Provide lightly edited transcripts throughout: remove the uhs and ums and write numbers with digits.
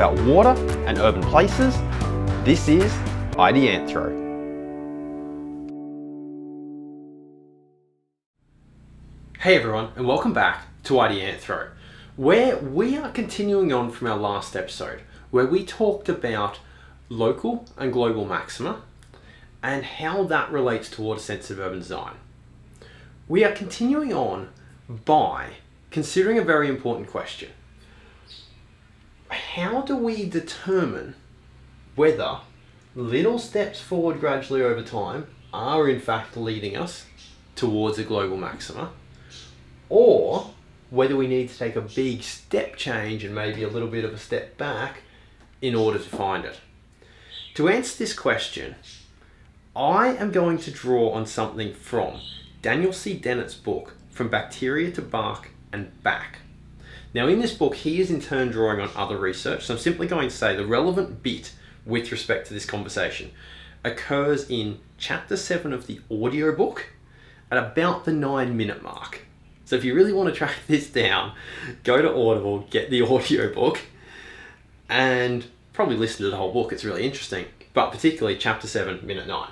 about water and urban places. This is Ideanthro. Hey everyone, and welcome back to Ideanthro, where we are continuing on from our last episode, where we talked about local and global maxima and how that relates to water-sensitive urban design. We are continuing on by considering a very important question. How do we determine whether little steps forward gradually over time are in fact leading us towards a global maxima, or whether we need to take a big step change and maybe a little bit of a step back in order to find it? To answer this question, I am going to draw on something from Daniel C. Dennett's book, From Bacteria to Bark and Back. Now in this book, he is in turn drawing on other research, so I'm simply going to say the relevant bit with respect to this conversation occurs in chapter 7 of the audiobook at about the 9-minute mark. So if you really want to track this down, go to Audible, get the audiobook, and probably listen to the whole book. It's really interesting, but particularly chapter 7, minute 9.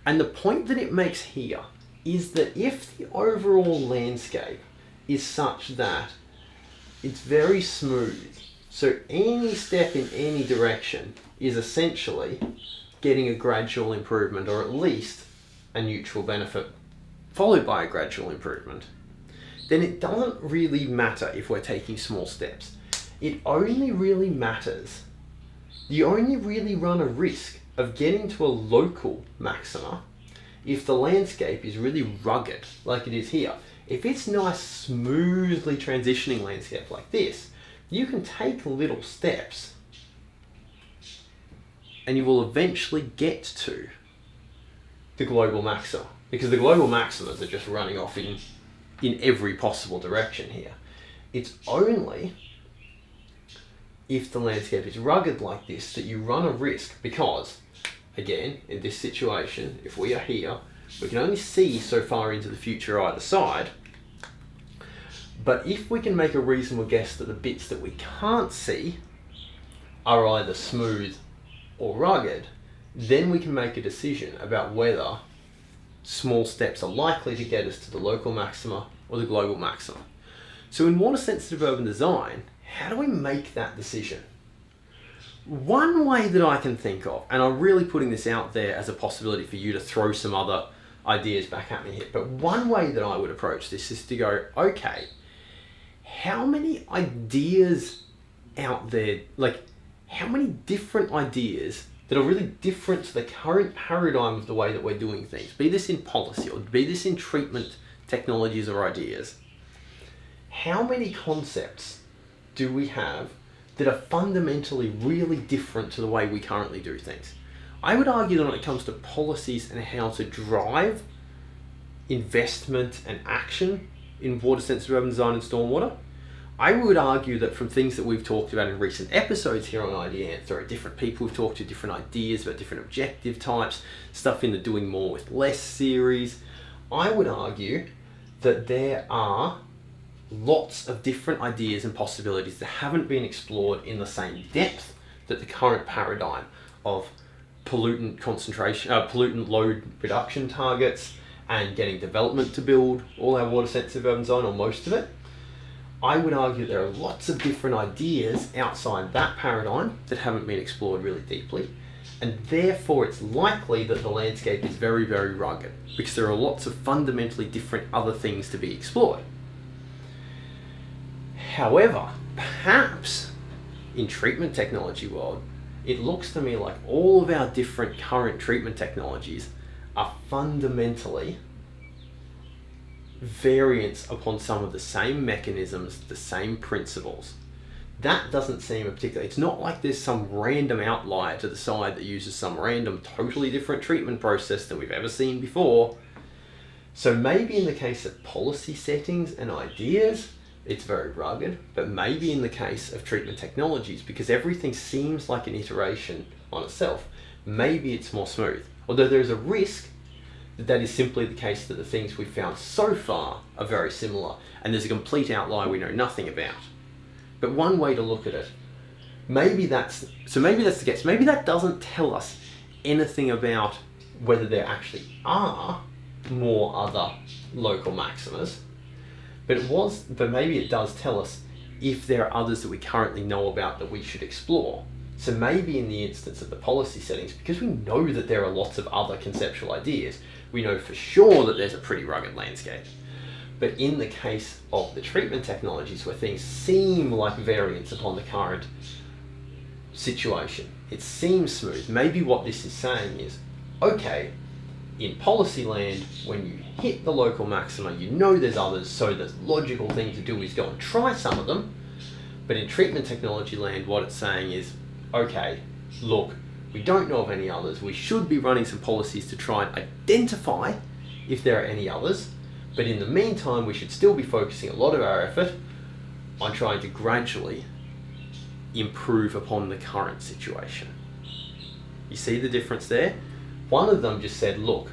And the point that it makes here is that if the overall landscape is such that it's very smooth, so any step in any direction is essentially getting a gradual improvement, or at least a neutral benefit followed by a gradual improvement, then it doesn't really matter if we're taking small steps. It only really matters, you only really run a risk of getting to a local maxima if the landscape is really rugged, like it is here. If it's nice, smoothly transitioning landscape like this, you can take little steps and you will eventually get to the global maxima, because the global maximas are just running off in every possible direction here. It's only if the landscape is rugged like this that you run a risk, because again, in this situation, if we are here, we can only see so far into the future either side. But if we can make a reasonable guess that the bits that we can't see are either smooth or rugged, then we can make a decision about whether small steps are likely to get us to the local maxima or the global maxima. So in water-sensitive urban design, how do we make that decision? One way that I can think of, and I'm really putting this out there as a possibility for you to throw some other ideas back at me here, but one way that I would approach this is to go, okay, how many ideas out there, like how many different ideas that are really different to the current paradigm of the way that we're doing things, be this in policy or be this in treatment technologies or ideas, how many concepts do we have that are fundamentally really different to the way we currently do things? I would argue that when it comes to policies and how to drive investment and action in water-sensitive urban design and stormwater, I would argue that from things that we've talked about in recent episodes here on Ideanthro, different people we've talked to, different ideas about different objective types, stuff in the doing more with less series, I would argue that there are lots of different ideas and possibilities that haven't been explored in the same depth that the current paradigm of pollutant concentration, pollutant load reduction targets, and getting development to build all our water-sensitive urban design, or most of it. I would argue there are lots of different ideas outside that paradigm that haven't been explored really deeply, and therefore it's likely that the landscape is very, very rugged, because there are lots of fundamentally different other things to be explored. However, perhaps in treatment technology world, it looks to me like all of our different current treatment technologies are fundamentally variants upon some of the same mechanisms, the same principles. That doesn't seem a particular, it's not like there's some random outlier to the side that uses some random totally different treatment process than we've ever seen before. So maybe in the case of policy settings and ideas, it's very rugged, but maybe in the case of treatment technologies, because everything seems like an iteration on itself, maybe it's more smooth. Although there's a risk that that is simply the case that the things we've found so far are very similar, and there's a complete outlier we know nothing about. But one way to look at it maybe that's the case. Maybe that doesn't tell us anything about whether there actually are more other local maximas, but maybe it does tell us if there are others that we currently know about that we should explore. So maybe in the instance of the policy settings, because we know that there are lots of other conceptual ideas, we know for sure that there's a pretty rugged landscape. But in the case of the treatment technologies where things seem like variants upon the current situation, it seems smooth. Maybe what this is saying is, okay, in policy land, when you hit the local maxima, you know there's others, so the logical thing to do is go and try some of them. But in treatment technology land, what it's saying is, okay, look, we don't know of any others. We should be running some policies to try and identify if there are any others. But in the meantime, we should still be focusing a lot of our effort on trying to gradually improve upon the current situation. You see the difference there? One of them just said, look,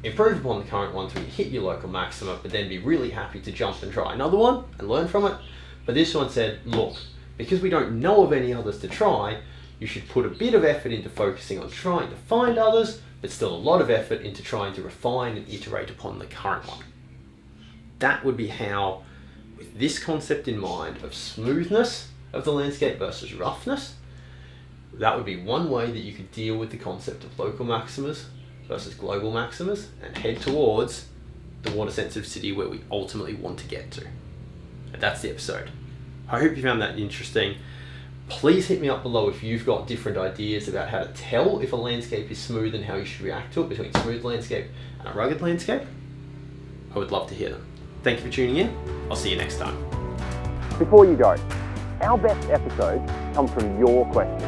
improve upon the current one till you hit your local maxima, but then be really happy to jump and try another one and learn from it. But this one said, look, because we don't know of any others to try, you should put a bit of effort into focusing on trying to find others, but still a lot of effort into trying to refine and iterate upon the current one. That would be how, with this concept in mind of smoothness of the landscape versus roughness, that would be one way that you could deal with the concept of local maximas versus global maximas and head towards the water sensitive city where we ultimately want to get to. And that's the episode. I hope you found that interesting. Please hit me up below if you've got different ideas about how to tell if a landscape is smooth and how you should react to it between smooth landscape and a rugged landscape. I would love to hear them. Thank you for tuning in. I'll see you next time. Before you go, our best episodes come from your questions.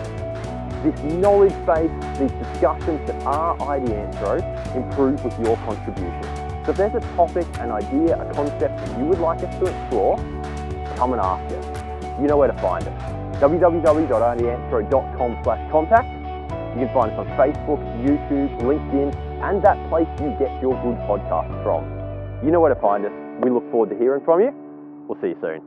This knowledge base, these discussions that are Ideanthro improve with your contribution. So if there's a topic, an idea, a concept that you would like us to explore, come and ask us. You know where to find us. www.ideanthro.com/contact. You can find us on Facebook, YouTube, LinkedIn, and that place you get your good podcasts from. You know where to find us. We look forward to hearing from you. We'll see you soon.